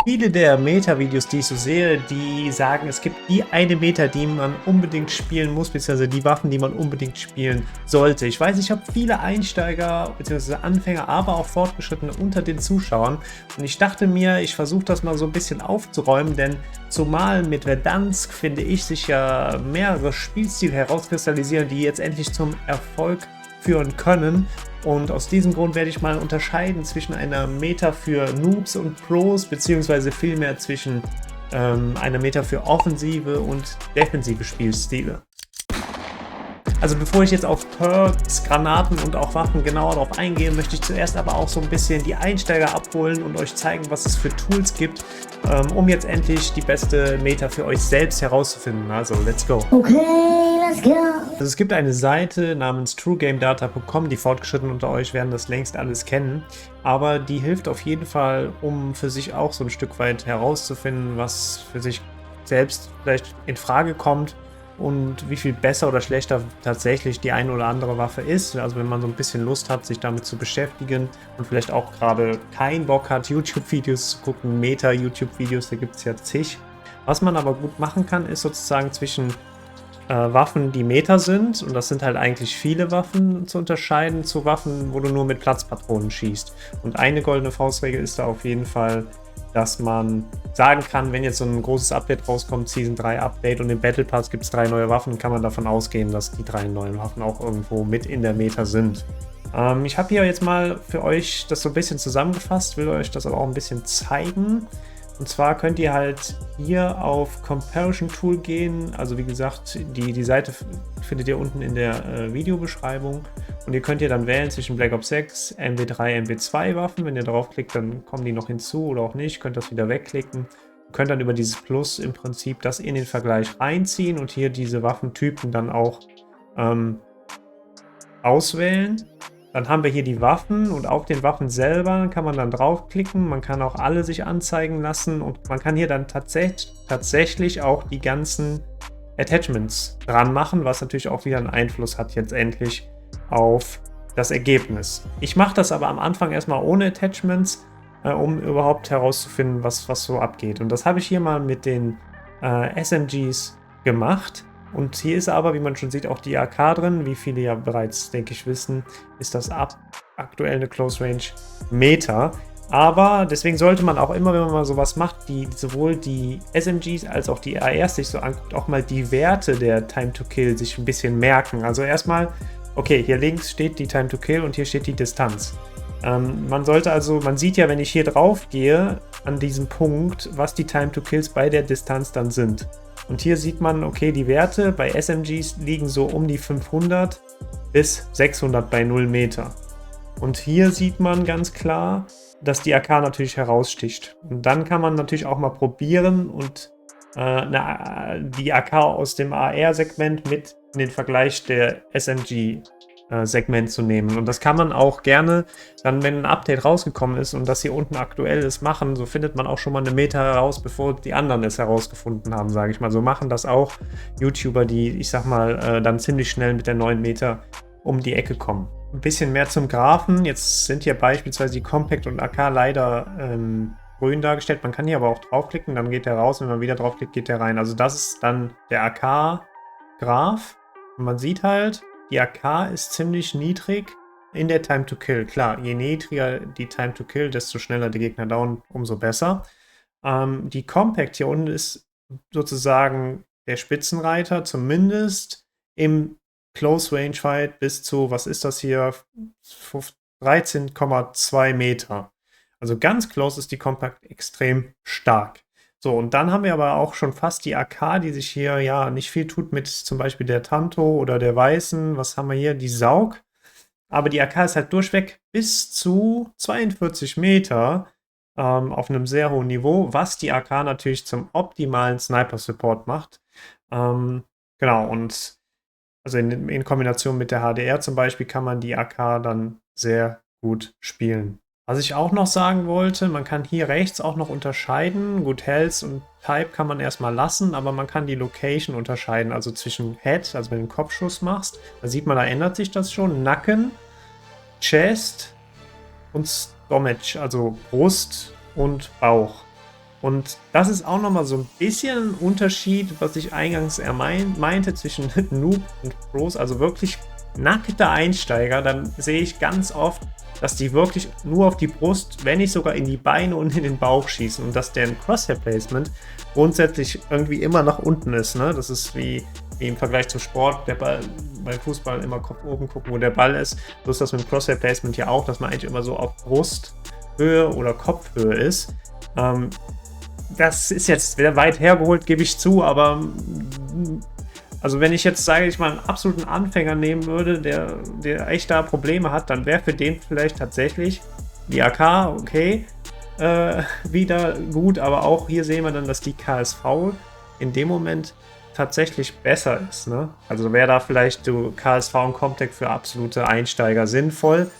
Viele der Meta-Videos, die ich so sehe, die sagen, es gibt die eine Meta, die man unbedingt spielen muss, beziehungsweise die Waffen, die man unbedingt spielen sollte. Ich weiß, ich habe viele Einsteiger, beziehungsweise Anfänger, aber auch Fortgeschrittene unter den Zuschauern. Und ich dachte mir, ich versuche das mal so ein bisschen aufzuräumen, denn zumal mit Verdansk, finde ich, sich ja mehrere Spielstile herauskristallisieren, die jetzt endlich zum Erfolg führen können. Und aus diesem Grund werde ich mal unterscheiden zwischen einer Meta für Noobs und Pros, beziehungsweise vielmehr zwischen einer Meta für offensive und defensive Spielstile. Also bevor ich jetzt auf Perks, Granaten und auch Waffen genauer darauf eingehe, möchte ich zuerst aber auch so ein bisschen die Einsteiger abholen und euch zeigen, was es für Tools gibt, um jetzt endlich die beste Meta für euch selbst herauszufinden. Also, let's go! Okay, let's go! Also es gibt eine Seite namens truegamedata.com, die Fortgeschrittenen unter euch werden das längst alles kennen, aber die hilft auf jeden Fall, um für sich auch so ein Stück weit herauszufinden, was für sich selbst vielleicht in Frage kommt und wie viel besser oder schlechter tatsächlich die eine oder andere Waffe ist. Also wenn man so ein bisschen Lust hat, sich damit zu beschäftigen und vielleicht auch gerade keinen Bock hat, YouTube-Videos zu gucken, Meta-YouTube-Videos, da gibt es ja zig. Was man aber gut machen kann, ist sozusagen zwischen Waffen, die Meta sind, und das sind halt eigentlich viele Waffen, zu unterscheiden zu Waffen, wo du nur mit Platzpatronen schießt. Und eine goldene Faustregel ist da auf jeden Fall, dass man sagen kann, wenn jetzt so ein großes Update rauskommt, Season 3 Update und im Battle Pass gibt es 3 neue Waffen, kann man davon ausgehen, dass die 3 neuen Waffen auch irgendwo mit in der Meta sind. Ich habe hier jetzt mal für euch das so ein bisschen zusammengefasst, will euch das aber auch ein bisschen zeigen. Und zwar könnt ihr halt hier auf Comparison Tool gehen. Also wie gesagt, die Seite findet ihr unten in der Videobeschreibung. Und ihr könnt hier dann wählen zwischen Black Ops 6, MW3, MW2 Waffen. Wenn ihr draufklickt, dann kommen die noch hinzu oder auch nicht. Könnt das wieder wegklicken. Ihr könnt dann über dieses Plus im Prinzip das in den Vergleich reinziehen und hier diese Waffentypen dann auch auswählen. Dann haben wir hier die Waffen und auf den Waffen selber kann man dann draufklicken. Man kann auch alle sich anzeigen lassen und man kann hier dann tatsächlich auch die ganzen Attachments dran machen, was natürlich auch wieder einen Einfluss hat jetzt endlich auf das Ergebnis. Ich mache das aber am Anfang erstmal ohne Attachments, um überhaupt herauszufinden, was so abgeht. Und das habe ich hier mal mit den SMGs gemacht. Und hier ist aber, wie man schon sieht, auch die AK drin. Wie viele ja bereits, denke ich, wissen, ist das aktuell eine Close Range Meta. Aber deswegen sollte man auch immer, wenn man mal sowas macht, sowohl die SMGs als auch die ARs sich so anguckt, auch mal die Werte der Time to Kill sich ein bisschen merken. Also erstmal, okay, hier links steht die Time to Kill und hier steht die Distanz. Man sieht ja, wenn ich hier drauf gehe, an diesem Punkt, was die Time to Kills bei der Distanz dann sind. Und hier sieht man, okay, die Werte bei SMGs liegen so um die 500 bis 600 bei 0 Meter. Und hier sieht man ganz klar, dass die AK natürlich heraussticht. Und dann kann man natürlich auch mal probieren und die AK aus dem AR-Segment mit in den Vergleich der SMG-Segment zu nehmen. Und das kann man auch gerne dann, wenn ein Update rausgekommen ist und das hier unten aktuell ist, machen. So findet man auch schon mal eine Meta heraus, bevor die anderen es herausgefunden haben, sage ich mal. So machen das auch YouTuber, die, ich sag mal, dann ziemlich schnell mit der neuen Meta um die Ecke kommen. Ein bisschen mehr zum Graphen. Jetzt sind hier beispielsweise die Compact und AK leider grün dargestellt. Man kann hier aber auch draufklicken, dann geht der raus. Wenn man wieder draufklickt, geht der rein. Also das ist dann der AK-Graph. Und man sieht halt, die AK ist ziemlich niedrig in der Time to Kill. Klar, je niedriger die Time to Kill, desto schneller die Gegner down, umso besser. Die Compact hier unten ist sozusagen der Spitzenreiter, zumindest im Close Range Fight bis zu, was ist das hier, 13,2 Meter. Also ganz close ist die Compact extrem stark. So, und dann haben wir aber auch schon fast die AK, die sich hier ja nicht viel tut mit zum Beispiel der Tanto oder der Weißen. Was haben wir hier? Die Saug. Aber die AK ist halt durchweg bis zu 42 Meter auf einem sehr hohen Niveau, was die AK natürlich zum optimalen Sniper-Support macht. Genau, und also in Kombination mit der HDR zum Beispiel kann man die AK dann sehr gut spielen. Was ich auch noch sagen wollte, man kann hier rechts auch noch unterscheiden. Gut, Health und Type kann man erstmal lassen, aber man kann die Location unterscheiden. Also zwischen Head, also wenn du einen Kopfschuss machst, da sieht man, da ändert sich das schon. Nacken, Chest und Stomach, also Brust und Bauch. Und das ist auch nochmal so ein bisschen ein Unterschied, was ich eingangs meinte zwischen Noob und Pros, also wirklich nackte Einsteiger. Dann sehe ich ganz oft, dass die wirklich nur auf die Brust, wenn nicht sogar in die Beine und in den Bauch schießen und dass deren Crosshair-Placement grundsätzlich irgendwie immer nach unten ist. Ne? Das ist wie im Vergleich zum Sport, der Ball beim Fußball immer Kopf oben gucken, wo der Ball ist. So ist das mit dem Crosshair-Placement hier auch, dass man eigentlich immer so auf Brusthöhe oder Kopfhöhe ist. Das ist jetzt wieder weit hergeholt, gebe ich zu, aber also wenn ich jetzt, sage ich mal, einen absoluten Anfänger nehmen würde, der echt da Probleme hat, dann wäre für den vielleicht tatsächlich die AK, okay, wieder gut, aber auch hier sehen wir dann, dass die KSV in dem Moment tatsächlich besser ist. Ne? Also wäre da vielleicht du KSV und Comtech für absolute Einsteiger sinnvoll.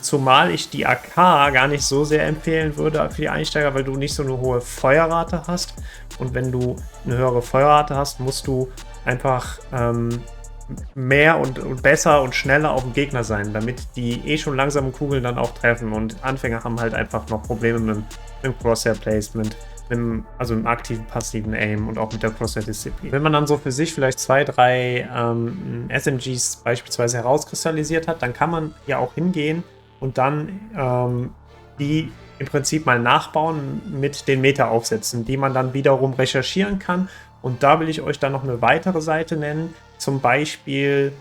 Zumal ich die AK gar nicht so sehr empfehlen würde für die Einsteiger, weil du nicht so eine hohe Feuerrate hast. Und wenn du eine höhere Feuerrate hast, musst du einfach mehr und besser und schneller auf dem Gegner sein, damit die schon langsamen Kugeln dann auch treffen. Und Anfänger haben halt einfach noch Probleme mit dem Crosshair-Placement, also im aktiven, passiven Aim und auch mit der Crosshair-Disziplin. Wenn man dann so für sich vielleicht 2, 3 SMGs beispielsweise herauskristallisiert hat, dann kann man ja auch hingehen und dann die im Prinzip mal nachbauen mit den Meta-Aufsätzen, die man dann wiederum recherchieren kann. Und da will ich euch dann noch eine weitere Seite nennen, zum Beispiel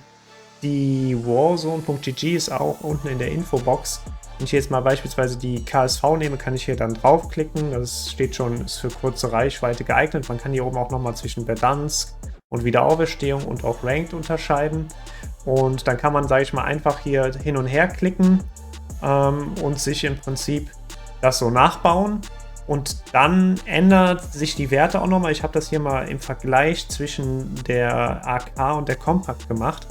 die Warzone.gg ist auch unten in der Infobox. Wenn ich jetzt mal beispielsweise die KSV nehme, kann ich hier dann draufklicken. Das steht schon, ist für kurze Reichweite geeignet. Man kann hier oben auch nochmal zwischen Verdansk und Wiederauferstehung und auch Ranked unterscheiden. Und dann kann man, sage ich mal, einfach hier hin und her klicken und sich im Prinzip das so nachbauen. Und dann ändert sich die Werte auch nochmal. Ich habe das hier mal im Vergleich zwischen der AK und der Compact gemacht.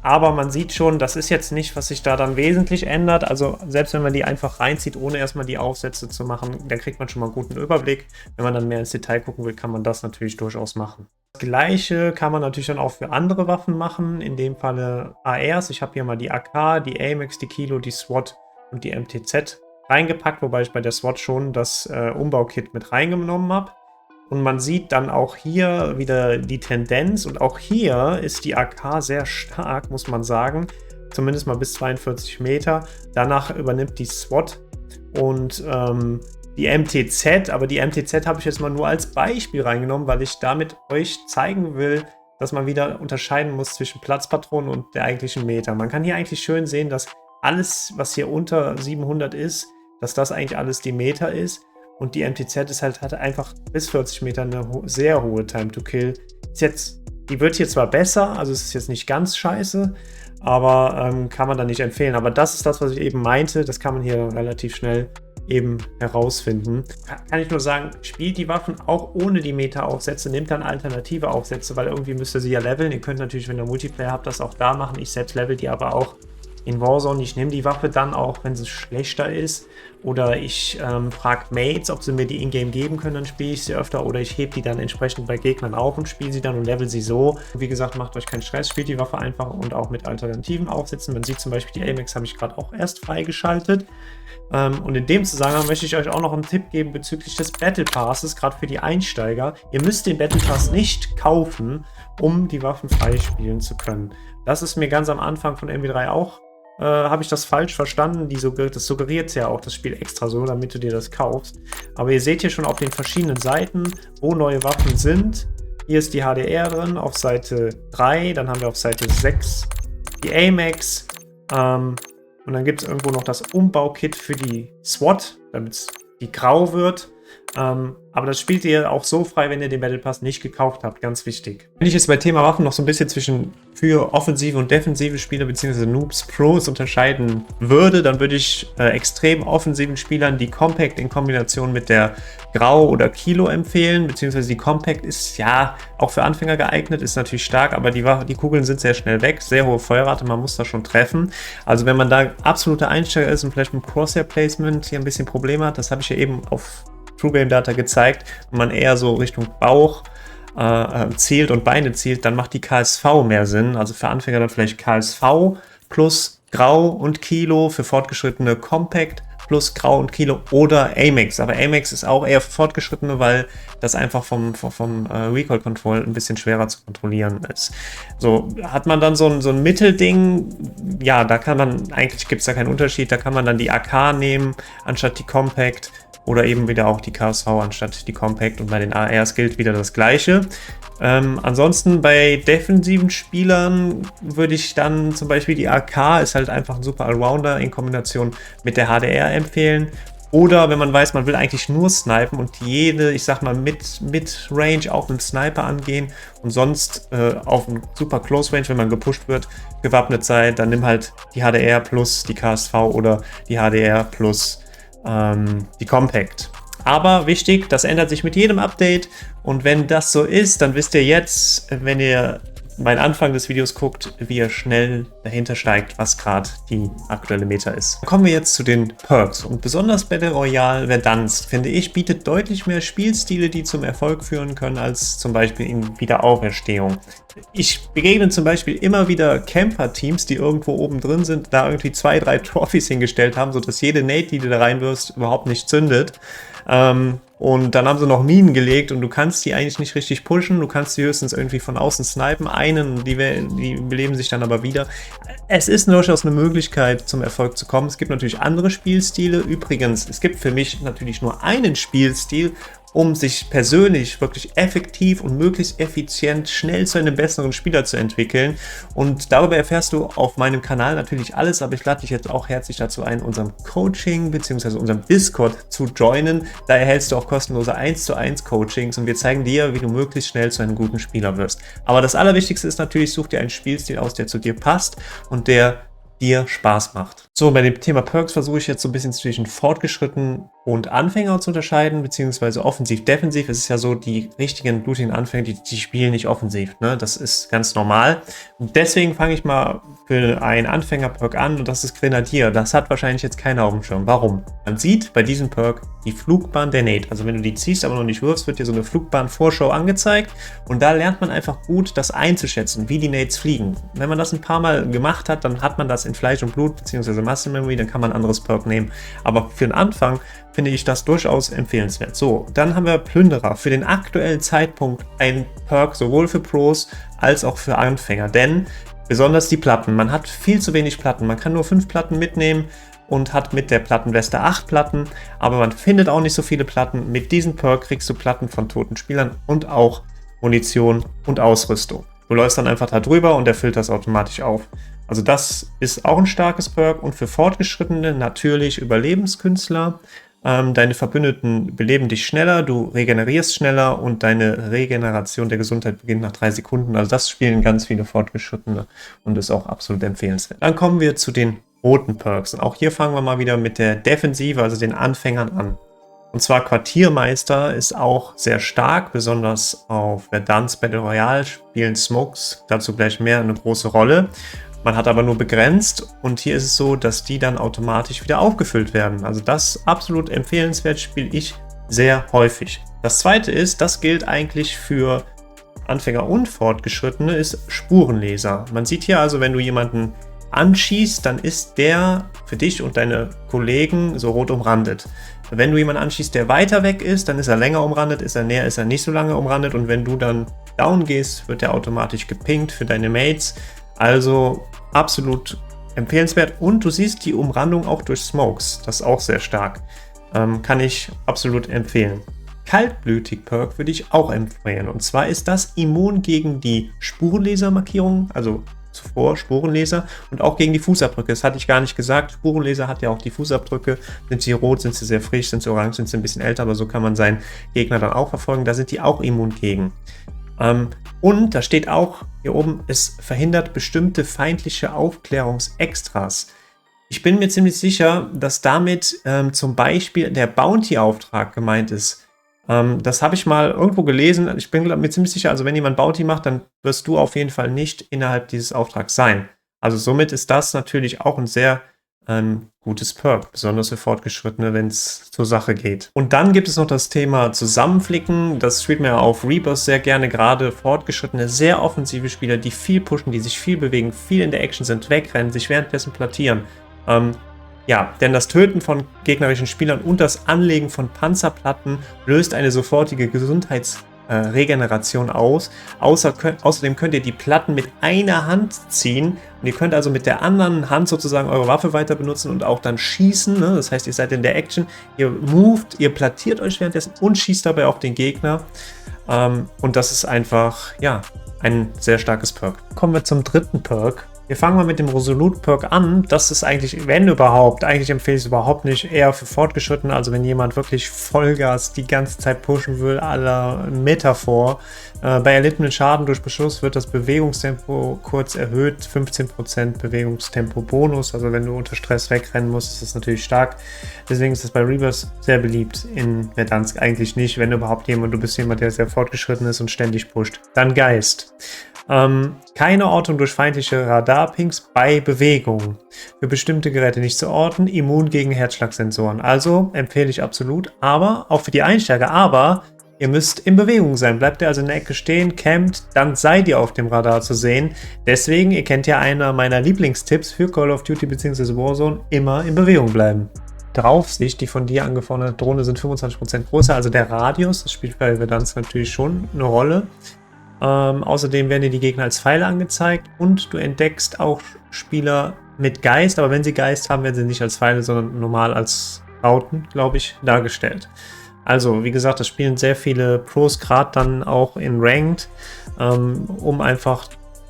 Aber man sieht schon, das ist jetzt nicht, was sich da dann wesentlich ändert. Also selbst wenn man die einfach reinzieht, ohne erstmal die Aufsätze zu machen, dann kriegt man schon mal einen guten Überblick. Wenn man dann mehr ins Detail gucken will, kann man das natürlich durchaus machen. Das Gleiche kann man natürlich dann auch für andere Waffen machen. In dem Falle ARs. Ich habe hier mal die AK, die AMX, die Kilo, die SWAT und die MTZ reingepackt, wobei ich bei der SWAT schon das Umbaukit mit reingenommen habe. Und man sieht dann auch hier wieder die Tendenz und auch hier ist die AK sehr stark, muss man sagen. Zumindest mal bis 42 Meter. Danach übernimmt die SWAT und die MTZ, aber die MTZ habe ich jetzt mal nur als Beispiel reingenommen, weil ich damit euch zeigen will, dass man wieder unterscheiden muss zwischen Platzpatronen und der eigentlichen Meter. Man kann hier eigentlich schön sehen, dass alles, was hier unter 700 ist, dass das eigentlich alles die Meter ist. Und die MTZ ist halt, hat einfach bis 40 Meter eine sehr hohe Time to Kill. Die wird hier zwar besser, also es ist jetzt nicht ganz scheiße, aber kann man dann nicht empfehlen. Aber das ist das, was ich eben meinte. Das kann man hier relativ schnell eben herausfinden. Kann ich nur sagen, spielt die Waffen auch ohne die Meta-Aufsätze, nehmt dann alternative Aufsätze, weil irgendwie müsst ihr sie ja leveln. Ihr könnt natürlich, wenn ihr Multiplayer habt, das auch da machen. Ich selbst level die aber auch in Warzone. Ich nehme die Waffe dann auch, wenn sie schlechter ist. Oder ich frage Mates, ob sie mir die in-game geben können, dann spiele ich sie öfter. Oder ich hebe die dann entsprechend bei Gegnern auf und spiele sie dann und level sie so. Wie gesagt, macht euch keinen Stress, spielt die Waffe einfach und auch mit alternativen Aufsätzen. Man sieht zum Beispiel, die AMX habe ich gerade auch erst freigeschaltet. Und in dem Zusammenhang möchte ich euch auch noch einen Tipp geben bezüglich des Battle Passes, gerade für die Einsteiger. Ihr müsst den Battle Pass nicht kaufen, um die Waffen freispielen zu können. Das ist mir ganz am Anfang von MW3 auch habe ich das falsch verstanden? Das suggeriert ja auch das Spiel extra so, damit du dir das kaufst. Aber ihr seht hier schon auf den verschiedenen Seiten, wo neue Waffen sind. Hier ist die HDR drin, auf Seite 3. Dann haben wir auf Seite 6 die AMX. Und dann gibt es irgendwo noch das Umbaukit für die SWAT, damit die grau wird. Aber das spielt ihr auch so frei, wenn ihr den Battle Pass nicht gekauft habt, ganz wichtig. Wenn ich jetzt bei Thema Waffen noch so ein bisschen für offensive und defensive Spieler bzw. Noobs, Pros unterscheiden würde, dann würde ich extrem offensiven Spielern die Compact in Kombination mit der Grau oder Kilo empfehlen, beziehungsweise die Compact ist ja auch für Anfänger geeignet, ist natürlich stark, aber die Kugeln sind sehr schnell weg, sehr hohe Feuerrate, man muss da schon treffen. Also wenn man da absoluter Einsteiger ist und vielleicht mit Crosshair Placement hier ein bisschen Probleme hat, das habe ich ja eben auf True Game Data gezeigt, wenn man eher so Richtung Bauch zielt und Beine zielt, dann macht die KSV mehr Sinn. Also für Anfänger dann vielleicht KSV plus Grau und Kilo, für Fortgeschrittene Compact plus Grau und Kilo oder Amex. Aber Amex ist auch eher fortgeschrittene, weil das einfach vom Recoil Control ein bisschen schwerer zu kontrollieren ist. So, hat man dann so ein Mittelding, ja, da kann man, eigentlich gibt es da keinen Unterschied, da kann man dann die AK nehmen, anstatt die Compact. Oder eben wieder auch die KSV anstatt die Compact, und bei den ARs gilt wieder das Gleiche. Ansonsten bei defensiven Spielern würde ich dann zum Beispiel die AK, ist halt einfach ein super Allrounder, in Kombination mit der HDR empfehlen. Oder wenn man weiß, man will eigentlich nur snipen und jede, ich sag mal, Mid-Range auch mit dem Sniper angehen und sonst auf ein super Close Range, wenn man gepusht wird, gewappnet sei, dann nimm halt die HDR plus die KSV oder die HDR plus die Compact. Aber wichtig, das ändert sich mit jedem Update, und wenn das so ist, dann wisst ihr jetzt, wenn ihr meinen Anfang des Videos guckt, wie ihr schnell dahinter steigt, was gerade die aktuelle Meta ist. Kommen wir jetzt zu den Perks, und besonders Battle Royale Verdansk, finde ich, bietet deutlich mehr Spielstile, die zum Erfolg führen können, als zum Beispiel in Wiederauferstehung. Ich begegne zum Beispiel immer wieder Camper-Teams, die irgendwo oben drin sind, da irgendwie 2, 3 Trophys hingestellt haben, sodass jede Nade, die du da reinwirfst, überhaupt nicht zündet. Und dann haben sie noch Minen gelegt und du kannst die eigentlich nicht richtig pushen. Du kannst die höchstens irgendwie von außen snipen. Die beleben sich dann aber wieder. Es ist durchaus eine Möglichkeit, zum Erfolg zu kommen. Es gibt natürlich andere Spielstile. Übrigens, es gibt für mich natürlich nur einen Spielstil, um sich persönlich wirklich effektiv und möglichst effizient schnell zu einem besseren Spieler zu entwickeln. Und darüber erfährst du auf meinem Kanal natürlich alles, aber ich lade dich jetzt auch herzlich dazu ein, unserem Coaching bzw. unserem Discord zu joinen. Da erhältst du auch kostenlose 1:1 Coachings und wir zeigen dir, wie du möglichst schnell zu einem guten Spieler wirst. Aber das Allerwichtigste ist natürlich, such dir einen Spielstil aus, der zu dir passt und der dir Spaß macht. So, bei dem Thema Perks versuche ich jetzt so ein bisschen zwischen fortgeschritten und Anfänger zu unterscheiden, beziehungsweise offensiv-defensiv. Es ist ja so, die richtigen blutigen Anfänger, die spielen nicht offensiv, ne? Das ist ganz normal. Und deswegen fange ich mal für einen Anfänger-Perk an, und das ist Grenadier. Das hat wahrscheinlich jetzt keiner auf dem Schirm. Warum? Man sieht bei diesem Perk die Flugbahn der Nade. Also wenn du die ziehst, aber noch nicht wirfst, wird dir so eine Flugbahn-Vorschau angezeigt, und da lernt man einfach gut, das einzuschätzen, wie die Nades fliegen. Wenn man das ein paar Mal gemacht hat, dann hat man das in Fleisch und Blut, beziehungsweise Muscle Memory, dann kann man ein anderes Perk nehmen. Aber für den Anfang finde ich das durchaus empfehlenswert. So, dann haben wir Plünderer. Für den aktuellen Zeitpunkt ein Perk sowohl für Pros als auch für Anfänger, denn besonders die Platten. Man hat viel zu wenig Platten. Man kann nur 5 Platten mitnehmen und hat mit der Plattenweste 8 Platten, aber man findet auch nicht so viele Platten. Mit diesem Perk kriegst du Platten von toten Spielern und auch Munition und Ausrüstung. Du läufst dann einfach da drüber und der füllt das automatisch auf. Also das ist auch ein starkes Perk, und für Fortgeschrittene natürlich Überlebenskünstler. Deine Verbündeten beleben dich schneller, du regenerierst schneller und deine Regeneration der Gesundheit beginnt nach 3 Sekunden. Also das spielen ganz viele Fortgeschrittene und ist auch absolut empfehlenswert. Dann kommen wir zu den roten Perks. Und auch hier fangen wir mal wieder mit der Defensive, also den Anfängern an. Und zwar Quartiermeister ist auch sehr stark, besonders auf Verdansk Battle Royale spielen Smokes, dazu gleich mehr, eine große Rolle. Man hat aber nur begrenzt, und hier ist es so, dass die dann automatisch wieder aufgefüllt werden. Also das absolut empfehlenswert, spiele ich sehr häufig. Das zweite ist, das gilt eigentlich für Anfänger und Fortgeschrittene, ist Spurenleser. Man sieht hier also, wenn du jemanden anschießt, dann ist der für dich und deine Kollegen so rot umrandet. Wenn du jemanden anschießt, der weiter weg ist, dann ist er länger umrandet, ist er näher, ist er nicht so lange umrandet, und wenn du dann down gehst, wird er automatisch gepinkt für deine Mates. Also absolut empfehlenswert, und du siehst die Umrandung auch durch Smokes, das ist auch sehr stark. Kann ich absolut empfehlen. Kaltblütig Perk würde ich auch empfehlen, und zwar ist das immun gegen die Spurenleser-Markierung, also zuvor Spurenleser, und auch gegen die Fußabdrücke. Das hatte ich gar nicht gesagt. Spurenleser hat ja auch die Fußabdrücke. Sind sie rot, sind sie sehr frisch, sind sie orange, sind sie ein bisschen älter, aber so kann man seinen Gegner dann auch verfolgen. Da sind die auch immun gegen. Und da steht auch hier oben, es verhindert bestimmte feindliche Aufklärungsextras. Ich bin mir ziemlich sicher, dass damit zum Beispiel der Bounty-Auftrag gemeint ist. Das habe ich mal irgendwo gelesen. Ich bin mir ziemlich sicher, also wenn jemand Bounty macht, dann wirst du auf jeden Fall nicht innerhalb dieses Auftrags sein. Also somit ist das natürlich auch ein sehr gutes Perk, besonders für Fortgeschrittene, wenn es zur Sache geht. Und dann gibt es noch das Thema Zusammenflicken. Das spielt man ja auf Rebirth sehr gerne, gerade Fortgeschrittene, sehr offensive Spieler, die viel pushen, die sich viel bewegen, viel in der Action sind, wegrennen, sich währenddessen plattieren. Ja, denn das Töten von gegnerischen Spielern und das Anlegen von Panzerplatten löst eine sofortige Gesundheitsregeneration aus. Außerdem könnt ihr die Platten mit einer Hand ziehen und ihr könnt also mit der anderen Hand sozusagen eure Waffe weiter benutzen und auch dann schießen. Ne? Das heißt, ihr seid in der Action, ihr moved, ihr plattiert euch währenddessen und schießt dabei auf den Gegner. Und das ist einfach, ja, ein sehr starkes Perk. Kommen wir zum dritten Perk. Wir fangen mal mit dem Resolute Perk an. Das ist eigentlich, wenn überhaupt, eigentlich empfehle ich es überhaupt nicht, eher für Fortgeschrittene. Also wenn jemand wirklich Vollgas die ganze Zeit pushen will, à la Metaphor. Bei erlittenen Schaden durch Beschuss wird das Bewegungstempo kurz erhöht. 15% Bewegungstempo Bonus. Also wenn du unter Stress wegrennen musst, ist das natürlich stark. Deswegen ist das bei Reverse sehr beliebt. In Verdansk eigentlich nicht. Wenn überhaupt jemand, du bist jemand, der sehr fortgeschritten ist und ständig pusht. Dann Geist. Keine Ortung durch feindliche Radarpings bei Bewegung. Für bestimmte Geräte nicht zu orten, immun gegen Herzschlagsensoren. Also empfehle ich absolut, aber auch für die Einsteiger. Aber ihr müsst in Bewegung sein. Bleibt ihr also in der Ecke stehen, campt, dann seid ihr auf dem Radar zu sehen. Deswegen, ihr kennt ja einer meiner Lieblingstipps für Call of Duty bzw. Warzone, immer in Bewegung bleiben. Draufsicht, die von dir angeforderte Drohne sind 25% größer, also der Radius, das spielt bei Verdansk natürlich schon eine Rolle. Außerdem werden dir die Gegner als Pfeile angezeigt und du entdeckst auch Spieler mit Geist, aber wenn sie Geist haben, werden sie nicht als Pfeile, sondern normal als Rauten, glaube ich, dargestellt. Also, wie gesagt, das spielen sehr viele Pros, gerade dann auch in Ranked, um einfach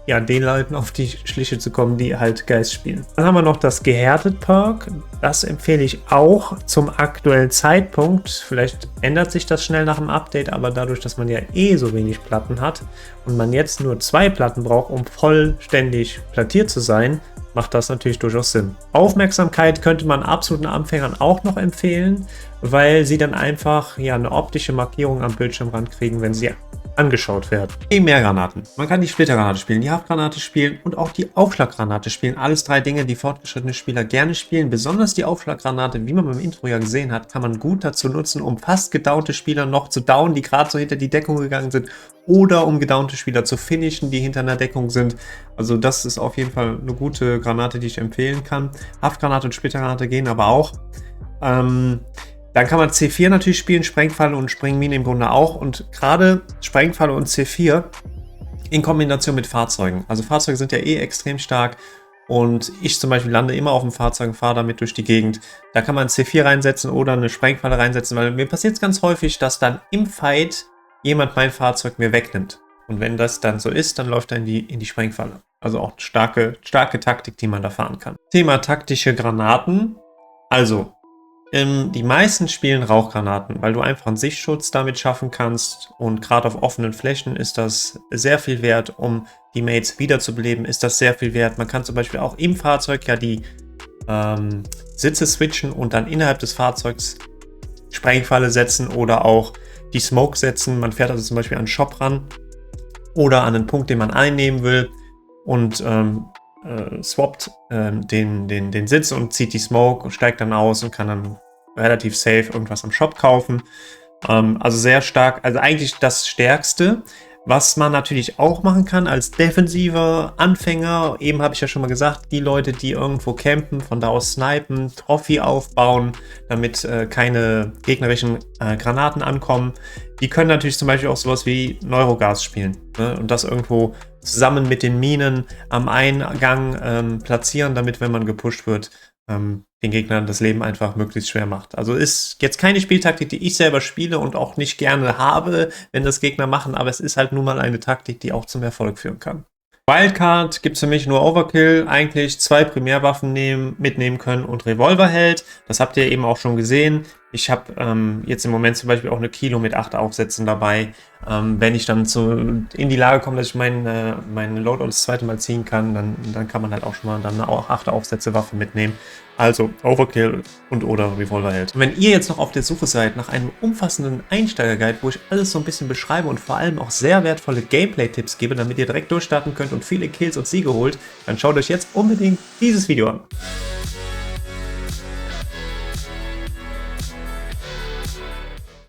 ja, den Leuten auf die Schliche zu kommen, die halt Geist spielen. Dann haben wir noch das Gehärtet Perk. Das empfehle ich auch zum aktuellen Zeitpunkt. Vielleicht ändert sich das schnell nach dem Update, aber dadurch, dass man ja eh so wenig Platten hat und man jetzt nur 2 Platten braucht, um vollständig plattiert zu sein, macht das natürlich durchaus Sinn. Aufmerksamkeit könnte man absoluten Anfängern auch noch empfehlen, weil sie dann einfach ja, eine optische Markierung am Bildschirmrand kriegen, wenn sie angeschaut werden. Primärgranaten. Man kann die Splittergranate spielen, die Haftgranate spielen und auch die Aufschlaggranate spielen. Alles 3 Dinge, die fortgeschrittene Spieler gerne spielen. Besonders die Aufschlaggranate, wie man beim Intro ja gesehen hat, kann man gut dazu nutzen, um fast gedownte Spieler noch zu downen, die gerade so hinter die Deckung gegangen sind, oder um gedownte Spieler zu finishen, die hinter einer Deckung sind. Also das ist auf jeden Fall eine gute Granate, die ich empfehlen kann. Haftgranate und Splittergranate gehen aber auch. Dann kann man C4 natürlich spielen, Sprengfalle und Sprengmine im Grunde auch. Und gerade Sprengfalle und C4 in Kombination mit Fahrzeugen. Also Fahrzeuge sind ja eh extrem stark. Und ich zum Beispiel lande immer auf dem Fahrzeug und fahre damit durch die Gegend. Da kann man C4 reinsetzen oder eine Sprengfalle reinsetzen, weil mir passiert es ganz häufig, dass dann im Fight jemand mein Fahrzeug mir wegnimmt. Und wenn das dann so ist, dann läuft er in die Sprengfalle. Also auch starke Taktik, die man da fahren kann. Thema taktische Granaten. Also, die meisten spielen Rauchgranaten, weil du einfach einen Sichtschutz damit schaffen kannst und gerade auf offenen Flächen ist das sehr viel wert, um die Mates wiederzubeleben, ist das sehr viel wert. Man kann zum Beispiel auch im Fahrzeug ja die Sitze switchen und dann innerhalb des Fahrzeugs Sprengfalle setzen oder auch die Smoke setzen. Man fährt also zum Beispiel an einen Shop ran oder an einen Punkt, den man einnehmen will und swappt den Sitz und zieht die Smoke und steigt dann aus und kann dann relativ safe irgendwas am Shop kaufen. Also sehr stark, also eigentlich das Stärkste. Was man natürlich auch machen kann als defensiver Anfänger, eben habe ich ja schon mal gesagt, die Leute, die irgendwo campen, von da aus snipen, Trophy aufbauen, damit keine gegnerischen Granaten ankommen, die können natürlich zum Beispiel auch sowas wie Neurogas spielen, ne? Und das irgendwo zusammen mit den Minen am Eingang platzieren, damit, wenn man gepusht wird, den Gegnern das Leben einfach möglichst schwer macht. Also ist jetzt keine Spieltaktik, die ich selber spiele und auch nicht gerne habe, wenn das Gegner machen, aber es ist halt nun mal eine Taktik, die auch zum Erfolg führen kann. Wildcard gibt es für mich nur Overkill, eigentlich 2 Primärwaffen mitnehmen können und Revolverheld. Das habt ihr eben auch schon gesehen. Ich habe jetzt im Moment zum Beispiel auch eine Kilo mit 8 Aufsätzen dabei. Wenn ich dann in die Lage komme, dass ich meinen Loadout das zweite Mal ziehen kann, dann kann man halt auch schon mal dann eine 8 Aufsätze Waffe mitnehmen. Also Overkill und oder Revolverheld. Und wenn ihr jetzt noch auf der Suche seid nach einem umfassenden Einsteiger-Guide, wo ich alles so ein bisschen beschreibe und vor allem auch sehr wertvolle Gameplay-Tipps gebe, damit ihr direkt durchstarten könnt und viele Kills und Siege holt, dann schaut euch jetzt unbedingt dieses Video an.